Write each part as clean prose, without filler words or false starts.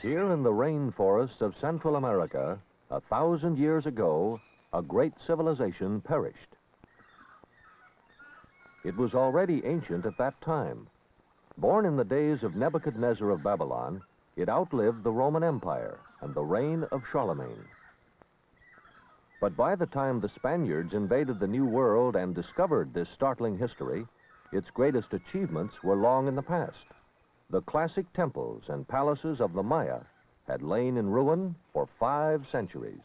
Here in the rainforests of Central America, 1,000 years ago, a great civilization perished. It was already ancient at that time. Born in the days of Nebuchadnezzar of Babylon, it outlived the Roman Empire and the reign of Charlemagne. But by the time the Spaniards invaded the New World and discovered this startling history, its greatest achievements were long in the past. The classic temples and palaces of the Maya had lain in ruin for 5 centuries.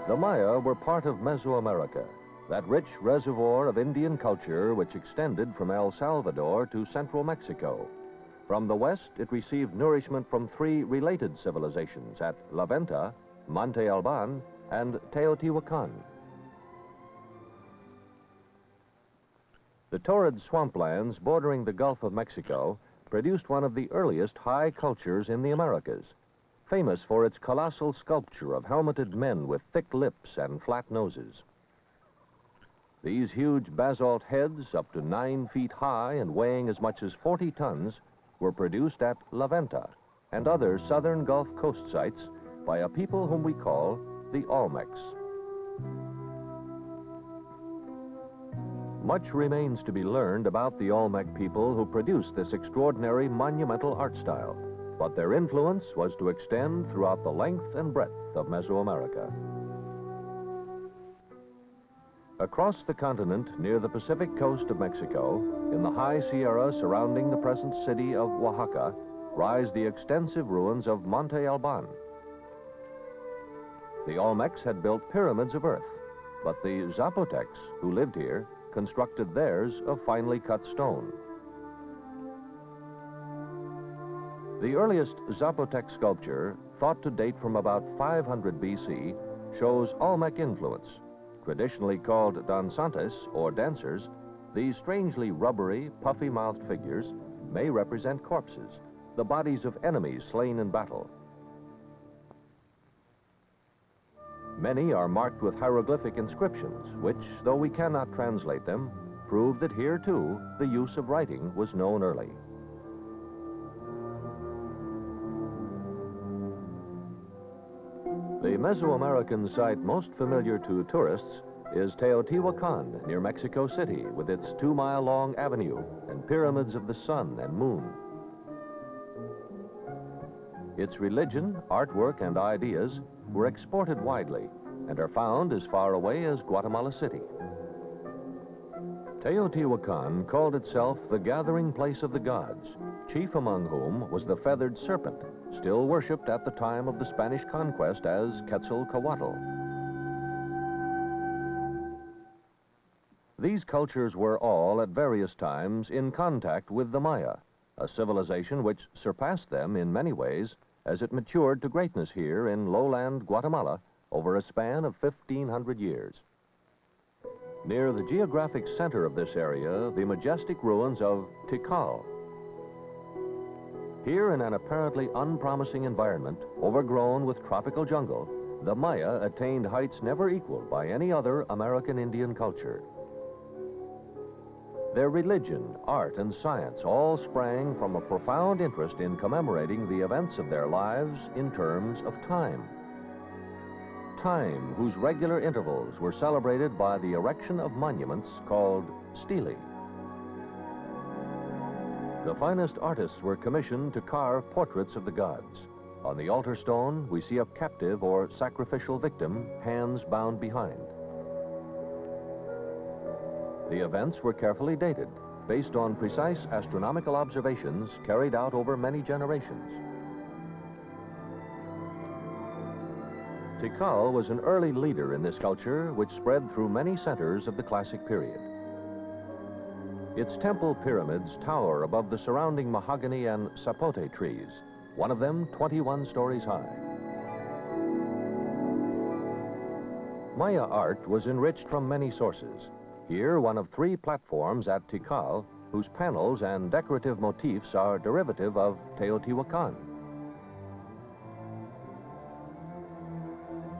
The Maya were part of Mesoamerica, that rich reservoir of Indian culture which extended from El Salvador to central Mexico. From the west, it received nourishment from 3 related civilizations at La Venta, Monte Alban, and Teotihuacan. The torrid swamplands bordering the Gulf of Mexico produced one of the earliest high cultures in the Americas, famous for its colossal sculpture of helmeted men with thick lips and flat noses. These huge basalt heads, up to 9 feet high and weighing as much as 40 tons, were produced at La Venta and other southern Gulf coast sites by a people whom we call the Olmecs. Much remains to be learned about the Olmec people who produced this extraordinary monumental art style, but their influence was to extend throughout the length and breadth of Mesoamerica. Across the continent, near the Pacific coast of Mexico, in the high Sierra surrounding the present city of Oaxaca, rise the extensive ruins of Monte Alban. The Olmecs had built pyramids of earth, but the Zapotecs, who lived here, constructed theirs of finely cut stone. The earliest Zapotec sculpture, thought to date from about 500 BC, shows Olmec influence. Traditionally called danzantes, or dancers, these strangely rubbery, puffy-mouthed figures may represent corpses, the bodies of enemies slain in battle. Many are marked with hieroglyphic inscriptions, which, though we cannot translate them, prove that here, too, the use of writing was known early. The Mesoamerican site most familiar to tourists is Teotihuacan near Mexico City, with its 2-mile-long avenue and pyramids of the sun and moon. Its religion, artwork, and ideas were exported widely and are found as far away as Guatemala City. Teotihuacan called itself the gathering place of the gods, chief among whom was the feathered serpent, still worshipped at the time of the Spanish conquest as Quetzalcoatl. These cultures were all, at various times, in contact with the Maya, a civilization which surpassed them in many ways as it matured to greatness here in lowland Guatemala over a span of 1,500 years. Near the geographic center of this area, the majestic ruins of Tikal. Here, in an apparently unpromising environment, overgrown with tropical jungle, the Maya attained heights never equaled by any other American Indian culture. Their religion, art, and science all sprang from a profound interest in commemorating the events of their lives in terms of time. Time, whose regular intervals were celebrated by the erection of monuments called stelae. The finest artists were commissioned to carve portraits of the gods. On the altar stone, we see a captive or sacrificial victim, hands bound behind. The events were carefully dated, based on precise astronomical observations carried out over many generations. Tikal was an early leader in this culture, which spread through many centers of the classic period. Its temple pyramids tower above the surrounding mahogany and sapote trees, one of them 21 stories high. Maya art was enriched from many sources. Here, one of 3 platforms at Tikal, whose panels and decorative motifs are derivative of Teotihuacan.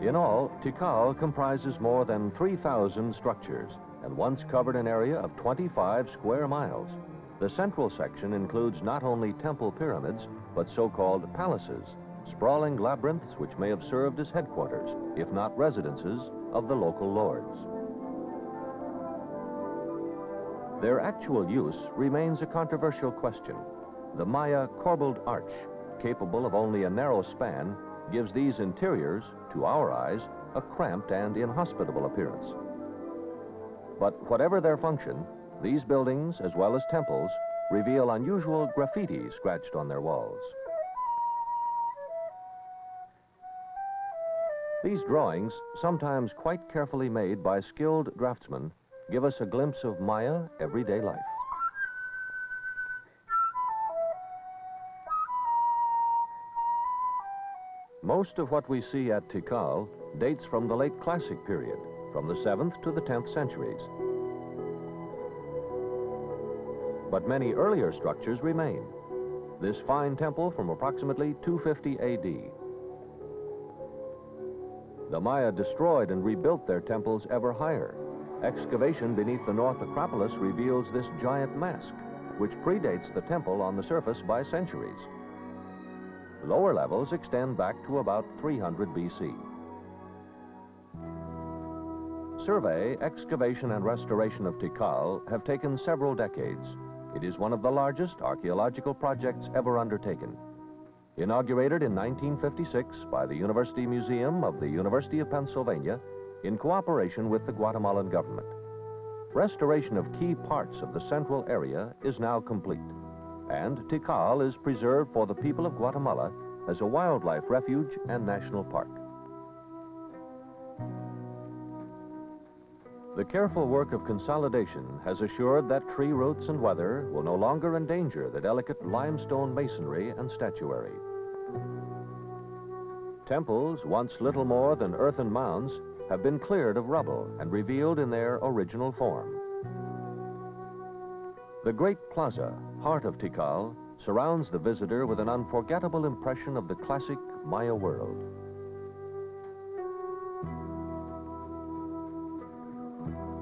In all, Tikal comprises more than 3,000 structures and once covered an area of 25 square miles. The central section includes not only temple pyramids, but so-called palaces, sprawling labyrinths which may have served as headquarters, if not residences, of the local lords. Their actual use remains a controversial question. The Maya corbelled arch, capable of only a narrow span, gives these interiors, to our eyes, a cramped and inhospitable appearance. But whatever their function, these buildings, as well as temples, reveal unusual graffiti scratched on their walls. These drawings, sometimes quite carefully made by skilled draftsmen, give us a glimpse of Maya everyday life. Most of what we see at Tikal dates from the late Classic period, from the 7th to the 10th centuries. But many earlier structures remain. This fine temple from approximately 250 AD. The Maya destroyed and rebuilt their temples ever higher. Excavation beneath the North Acropolis reveals this giant mask, which predates the temple on the surface by centuries. Lower levels extend back to about 300 BC. Survey, excavation, and restoration of Tikal have taken several decades. It is one of the largest archaeological projects ever undertaken. Inaugurated in 1956 by the University Museum of the University of Pennsylvania in cooperation with the Guatemalan government. Restoration of key parts of the central area is now complete, and Tikal is preserved for the people of Guatemala as a wildlife refuge and national park. The careful work of consolidation has assured that tree roots and weather will no longer endanger the delicate limestone masonry and statuary. Temples, once little more than earthen mounds, have been cleared of rubble and revealed in their original form. The Great Plaza, heart of Tikal, surrounds the visitor with an unforgettable impression of the classic Maya world.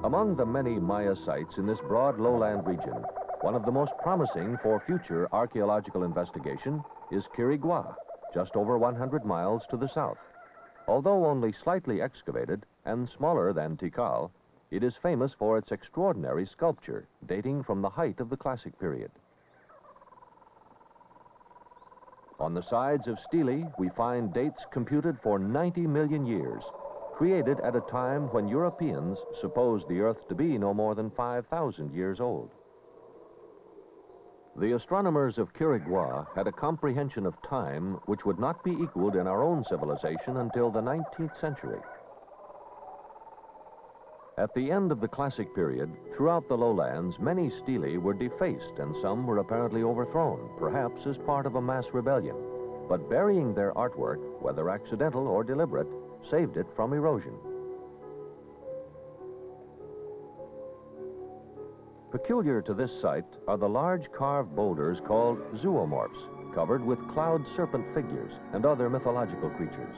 Among the many Maya sites in this broad lowland region, one of the most promising for future archaeological investigation is Quirigua, just over 100 miles to the south. Although only slightly excavated and smaller than Tikal, it is famous for its extraordinary sculpture dating from the height of the Classic period. On the sides of stelae, we find dates computed for 90 million years, created at a time when Europeans supposed the Earth to be no more than 5,000 years old. The astronomers of Quirigua had a comprehension of time which would not be equaled in our own civilization until the 19th century. At the end of the Classic period, throughout the lowlands, many stelae were defaced and some were apparently overthrown, perhaps as part of a mass rebellion. But burying their artwork, whether accidental or deliberate, saved it from erosion. Peculiar to this site are the large carved boulders called zoomorphs, covered with cloud serpent figures and other mythological creatures.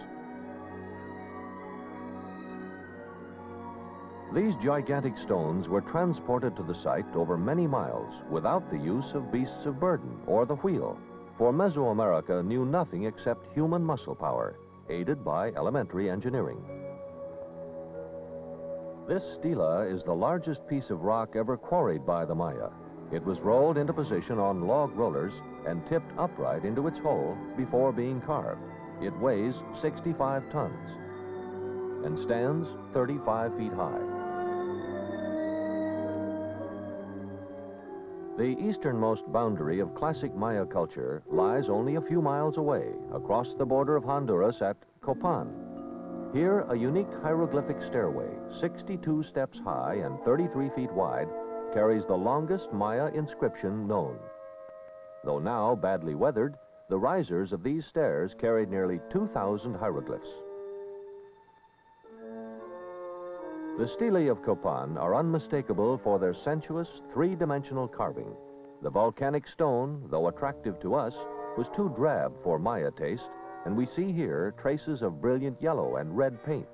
These gigantic stones were transported to the site over many miles without the use of beasts of burden or the wheel, for Mesoamerica knew nothing except human muscle power, aided by elementary engineering. This stela is the largest piece of rock ever quarried by the Maya. It was rolled into position on log rollers and tipped upright into its hole before being carved. It weighs 65 tons and stands 35 feet high. The easternmost boundary of classic Maya culture lies only a few miles away, across the border of Honduras at Copan. Here, a unique hieroglyphic stairway, 62 steps high and 33 feet wide, carries the longest Maya inscription known. Though now badly weathered, the risers of these stairs carried nearly 2,000 hieroglyphs. The stelae of Copan are unmistakable for their sensuous, three-dimensional carving. The volcanic stone, though attractive to us, was too drab for Maya taste, and we see here traces of brilliant yellow and red paint.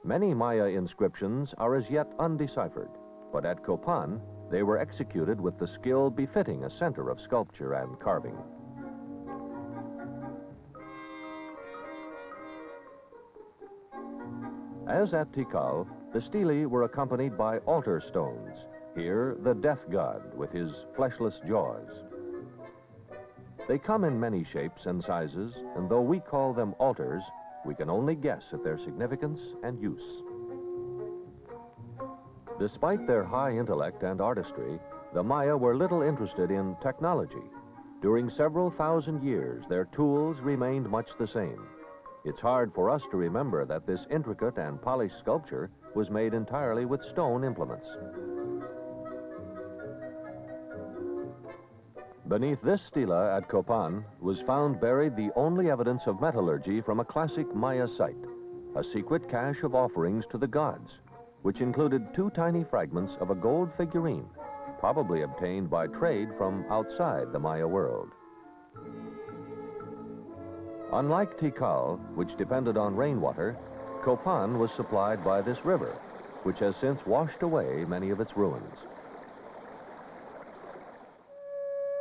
Many Maya inscriptions are as yet undeciphered, but at Copan, they were executed with the skill befitting a center of sculpture and carving. As at Tikal, the stelae were accompanied by altar stones. Here, the death god with his fleshless jaws. They come in many shapes and sizes, and though we call them altars, we can only guess at their significance and use. Despite their high intellect and artistry, the Maya were little interested in technology. During several thousand years, their tools remained much the same. It's hard for us to remember that this intricate and polished sculpture was made entirely with stone implements. Beneath this stela at Copan was found buried the only evidence of metallurgy from a classic Maya site, a secret cache of offerings to the gods, which included 2 tiny fragments of a gold figurine, probably obtained by trade from outside the Maya world. Unlike Tikal, which depended on rainwater, Copan was supplied by this river, which has since washed away many of its ruins.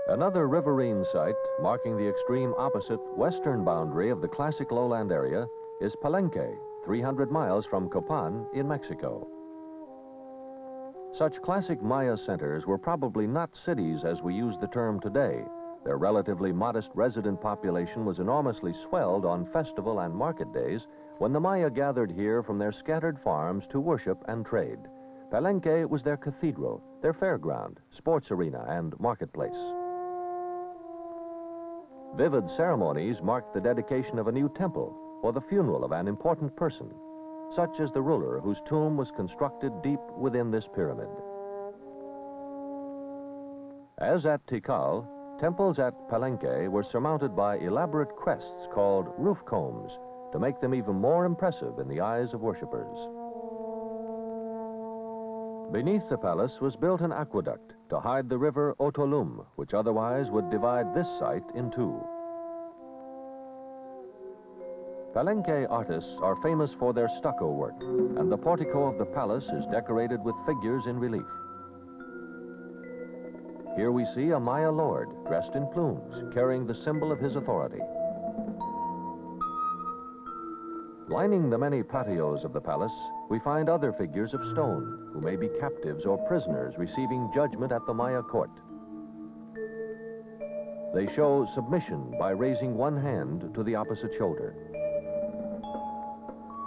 Another riverine site, marking the extreme opposite western boundary of the classic lowland area, is Palenque, 300 miles from Copan in Mexico. Such classic Maya centers were probably not cities as we use the term today. Their relatively modest resident population was enormously swelled on festival and market days when the Maya gathered here from their scattered farms to worship and trade. Palenque was their cathedral, their fairground, sports arena, and marketplace. Vivid ceremonies marked the dedication of a new temple or the funeral of an important person, such as the ruler whose tomb was constructed deep within this pyramid. As at Tikal, temples at Palenque were surmounted by elaborate crests called roof combs to make them even more impressive in the eyes of worshippers. Beneath the palace was built an aqueduct to hide the river Otolum, which otherwise would divide this site in two. Palenque artists are famous for their stucco work, and the portico of the palace is decorated with figures in relief. Here we see a Maya lord dressed in plumes, carrying the symbol of his authority. Lining the many patios of the palace, we find other figures of stone, who may be captives or prisoners receiving judgment at the Maya court. They show submission by raising one hand to the opposite shoulder.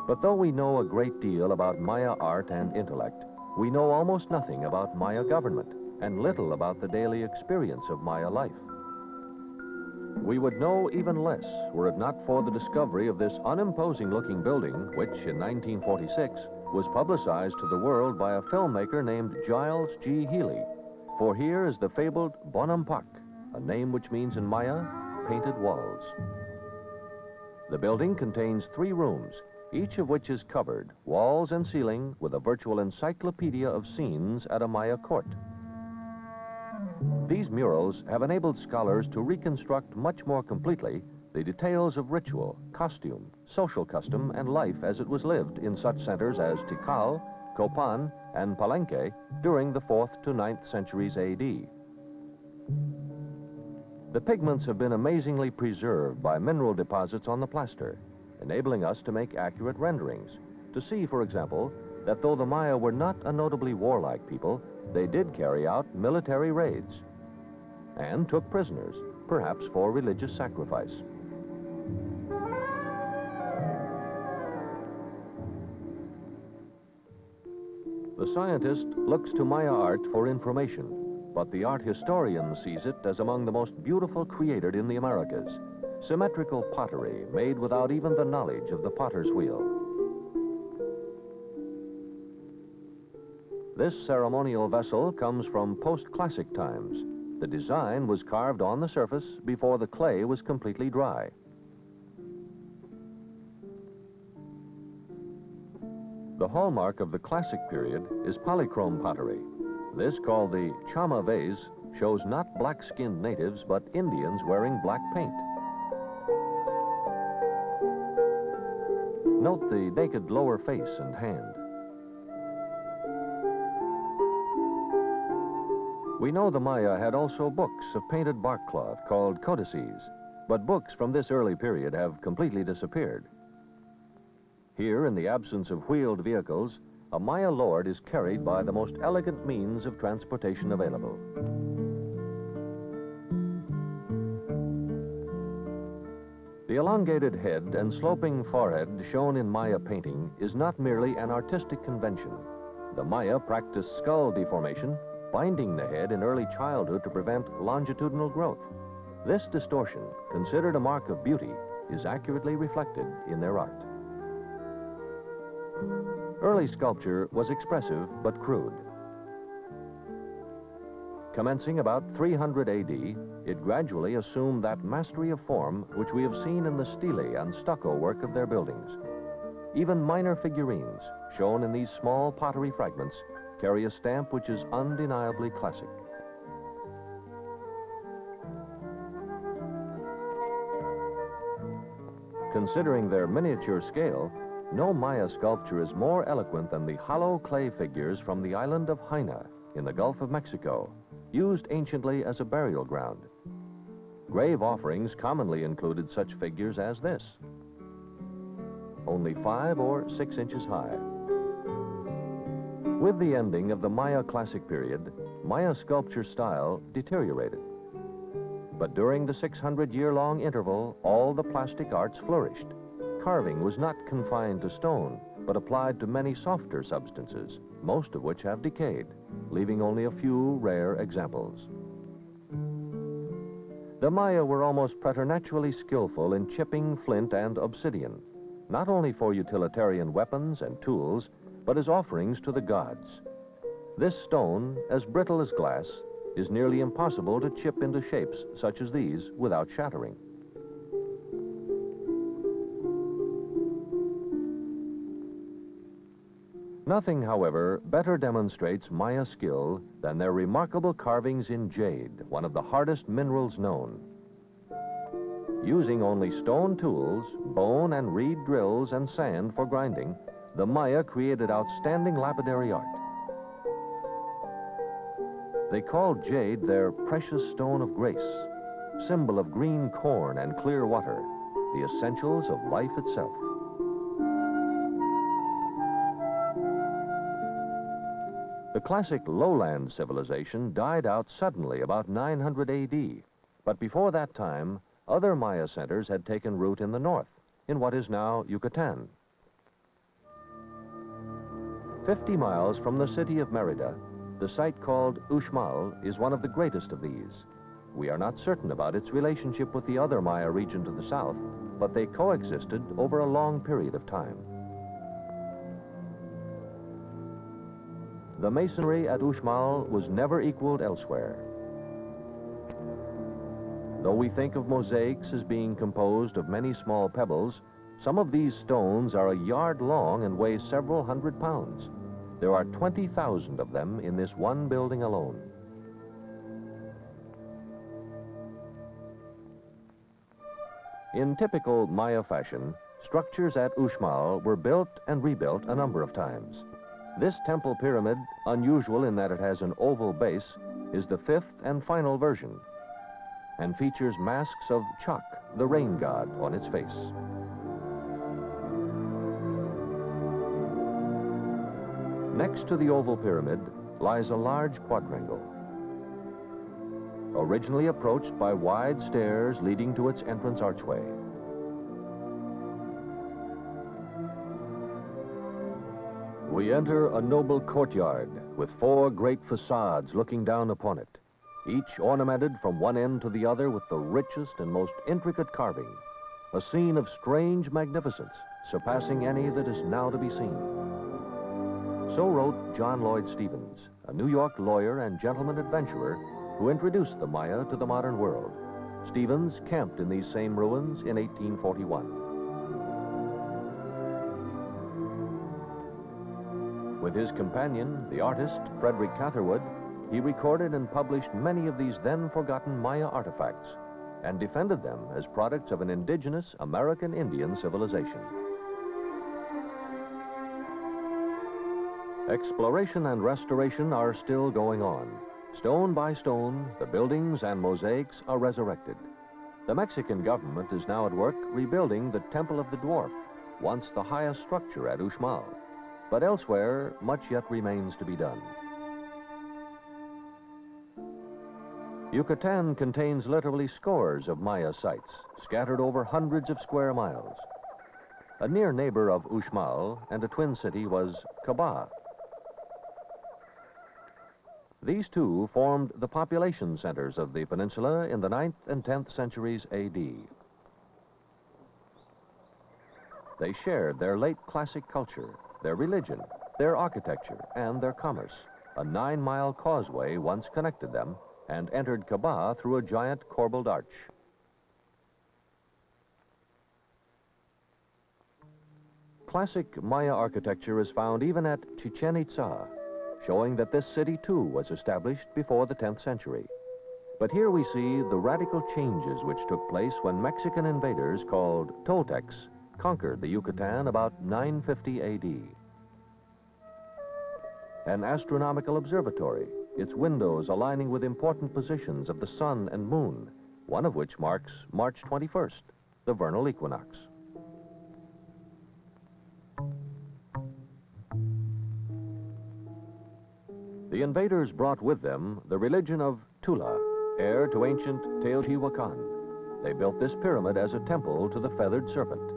But though we know a great deal about Maya art and intellect, we know almost nothing about Maya government, and little about the daily experience of Maya life. We would know even less were it not for the discovery of this unimposing-looking building, which in 1946 was publicized to the world by a filmmaker named Giles G. Healy. For here is the fabled Bonampak, a name which means in Maya, painted walls. The building contains 3 rooms, each of which is covered, walls and ceiling, with a virtual encyclopedia of scenes at a Maya court. These murals have enabled scholars to reconstruct much more completely the details of ritual, costume, social custom, and life as it was lived in such centers as Tikal, Copan, and Palenque during the 4th to 9th centuries AD. The pigments have been amazingly preserved by mineral deposits on the plaster, enabling us to make accurate renderings. To see, for example, that though the Maya were not a notably warlike people, they did carry out military raids and took prisoners, perhaps for religious sacrifice. The scientist looks to Maya art for information, but the art historian sees it as among the most beautiful created in the Americas. Symmetrical pottery made without even the knowledge of the potter's wheel. This ceremonial vessel comes from post-classic times. The design was carved on the surface before the clay was completely dry. The hallmark of the classic period is polychrome pottery. This, called the chama vase, shows not black-skinned natives, but Indians wearing black paint. Note the naked lower face and hand. We know the Maya had also books of painted bark cloth called codices, but books from this early period have completely disappeared. Here, in the absence of wheeled vehicles, a Maya lord is carried by the most elegant means of transportation available. The elongated head and sloping forehead shown in Maya painting is not merely an artistic convention. The Maya practiced skull deformation, binding the head in early childhood to prevent longitudinal growth. This distortion, considered a mark of beauty, is accurately reflected in their art. Early sculpture was expressive but crude. Commencing about 300 AD, it gradually assumed that mastery of form which we have seen in the stele and stucco work of their buildings. Even minor figurines, shown in these small pottery fragments, carry a stamp which is undeniably classic. Considering their miniature scale, no Maya sculpture is more eloquent than the hollow clay figures from the island of Haina in the Gulf of Mexico, used anciently as a burial ground. Grave offerings commonly included such figures as this, only 5 or 6 inches high. With the ending of the Maya classic period, Maya sculpture style deteriorated. But during the 600-year-long interval, all the plastic arts flourished. Carving was not confined to stone, but applied to many softer substances, most of which have decayed, leaving only a few rare examples. The Maya were almost preternaturally skillful in chipping flint and obsidian, not only for utilitarian weapons and tools, but as offerings to the gods. This stone, as brittle as glass, is nearly impossible to chip into shapes such as these without shattering. Nothing, however, better demonstrates Maya skill than their remarkable carvings in jade, one of the hardest minerals known. Using only stone tools, bone and reed drills, and sand for grinding, the Maya created outstanding lapidary art. They called jade their precious stone of grace, symbol of green corn and clear water, the essentials of life itself. The classic lowland civilization died out suddenly about 900 AD, but before that time, other Maya centers had taken root in the north, in what is now Yucatan. 50 miles from the city of Merida, the site called Uxmal is one of the greatest of these. We are not certain about its relationship with the other Maya region to the south, but they coexisted over a long period of time. The masonry at Uxmal was never equaled elsewhere. Though we think of mosaics as being composed of many small pebbles, some of these stones are a yard long and weigh several hundred pounds. There are 20,000 of them in this one building alone. In typical Maya fashion, structures at Uxmal were built and rebuilt a number of times. This temple pyramid, unusual in that it has an oval base, is the 5th and final version, and features masks of Chak, the rain god, on its face. Next to the oval pyramid lies a large quadrangle, originally approached by wide stairs leading to its entrance archway. We enter a noble courtyard with 4 great facades looking down upon it, each ornamented from one end to the other with the richest and most intricate carving, a scene of strange magnificence, surpassing any that is now to be seen. So wrote John Lloyd Stephens, a New York lawyer and gentleman adventurer who introduced the Maya to the modern world. Stephens camped in these same ruins in 1841. With his companion, the artist, Frederick Catherwood, he recorded and published many of these then-forgotten Maya artifacts and defended them as products of an indigenous American Indian civilization. Exploration and restoration are still going on. Stone by stone, the buildings and mosaics are resurrected. The Mexican government is now at work rebuilding the Temple of the Dwarf, once the highest structure at Uxmal. But elsewhere, much yet remains to be done. Yucatan contains literally scores of Maya sites, scattered over hundreds of square miles. A near neighbor of Uxmal and a twin city was Caba. These two formed the population centers of the peninsula in the 9th and 10th centuries A.D. They shared their late classic culture, their religion, their architecture, and their commerce. A 9-mile causeway once connected them and entered Caba through a giant corbelled arch. Classic Maya architecture is found even at Chichen Itza, showing that this city too was established before the 10th century. But here we see the radical changes which took place when Mexican invaders called Toltecs conquered the Yucatan about 950 A.D. An astronomical observatory, its windows aligning with important positions of the sun and moon, one of which marks March 21st, the vernal equinox. The invaders brought with them the religion of Tula, heir to ancient Teotihuacan. They built this pyramid as a temple to the feathered serpent.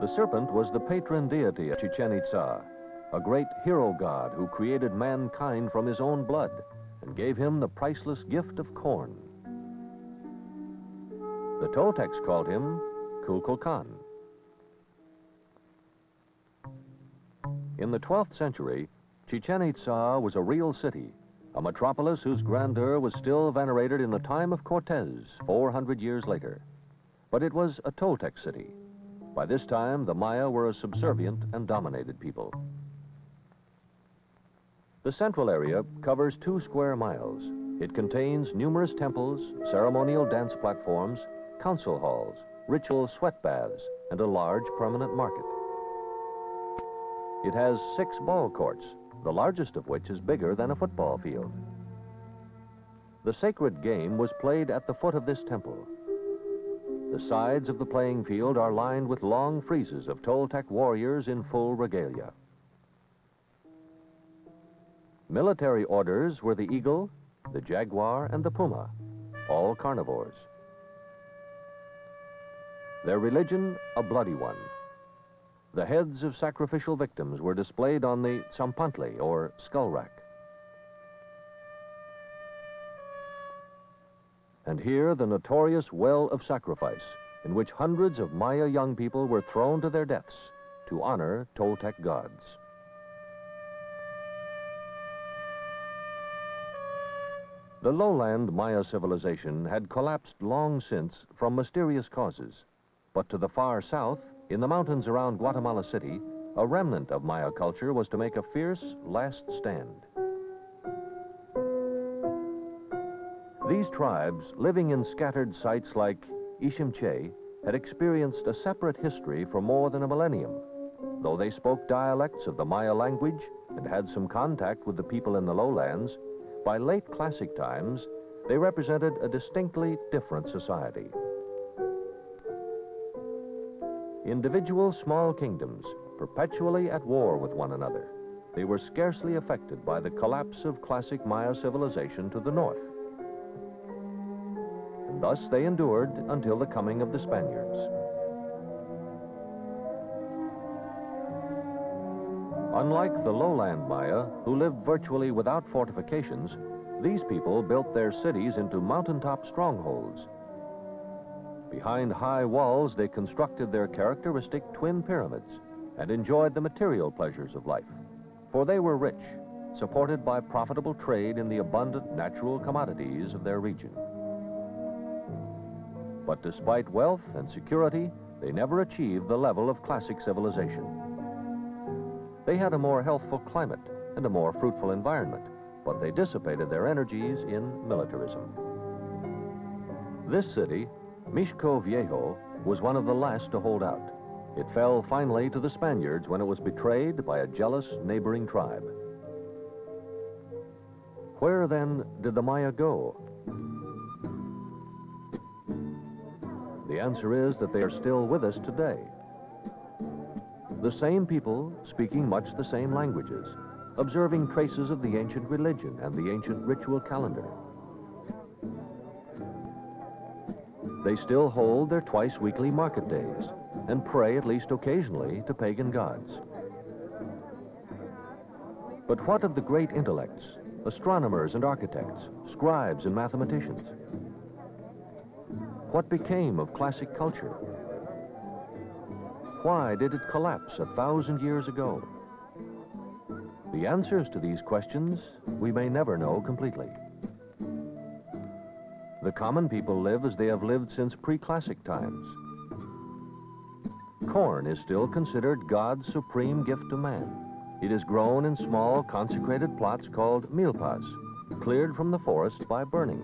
The serpent was the patron deity of Chichen Itza, a great hero god who created mankind from his own blood and gave him the priceless gift of corn. The Toltecs called him Kukulkan. In the 12th century, Chichen Itza was a real city, a metropolis whose grandeur was still venerated in the time of Cortez, 400 years later. But it was a Toltec city. By this time, the Maya were a subservient and dominated people. The central area covers 2 square miles. It contains numerous temples, ceremonial dance platforms, council halls, ritual sweat baths, and a large permanent market. It has 6 ball courts, the largest of which is bigger than a football field. The sacred game was played at the foot of this temple. The sides of the playing field are lined with long friezes of Toltec warriors in full regalia. Military orders were the eagle, the jaguar, and the puma, all carnivores. Their religion, a bloody one. The heads of sacrificial victims were displayed on the tsampantli, or skull rack. And here, the notorious well of sacrifice, in which hundreds of Maya young people were thrown to their deaths to honor Toltec gods. The lowland Maya civilization had collapsed long since from mysterious causes, but to the far south, in the mountains around Guatemala City, a remnant of Maya culture was to make a fierce last stand. These tribes, living in scattered sites like Ishimche, had experienced a separate history for more than a millennium. Though they spoke dialects of the Maya language and had some contact with the people in the lowlands, by late classic times, they represented a distinctly different society. Individual small kingdoms, perpetually at war with one another, they were scarcely affected by the collapse of classic Maya civilization to the north. And thus they endured until the coming of the Spaniards. Unlike the lowland Maya, who lived virtually without fortifications, these people built their cities into mountaintop strongholds. Behind high walls, they constructed their characteristic twin pyramids and enjoyed the material pleasures of life, for they were rich, supported by profitable trade in the abundant natural commodities of their region. But despite wealth and security, they never achieved the level of classic civilization. They had a more healthful climate and a more fruitful environment, but they dissipated their energies in militarism. This city, Mixco Viejo, was one of the last to hold out. It fell finally to the Spaniards when it was betrayed by a jealous neighboring tribe. Where then did the Maya go? The answer is that they are still with us today. The same people speaking much the same languages, observing traces of the ancient religion and the ancient ritual calendar. They still hold their twice-weekly market days and pray at least occasionally to pagan gods. But what of the great intellects, astronomers and architects, scribes and mathematicians? What became of classic culture? Why did it collapse 1,000 years ago? The answers to these questions we may never know completely. The common people live as they have lived since pre-classic times. Corn is still considered God's supreme gift to man. It is grown in small consecrated plots called milpas, cleared from the forest by burning.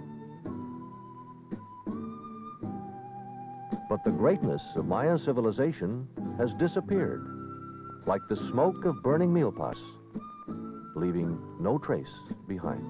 But the greatness of Maya civilization has disappeared, like the smoke of burning milpas, leaving no trace behind.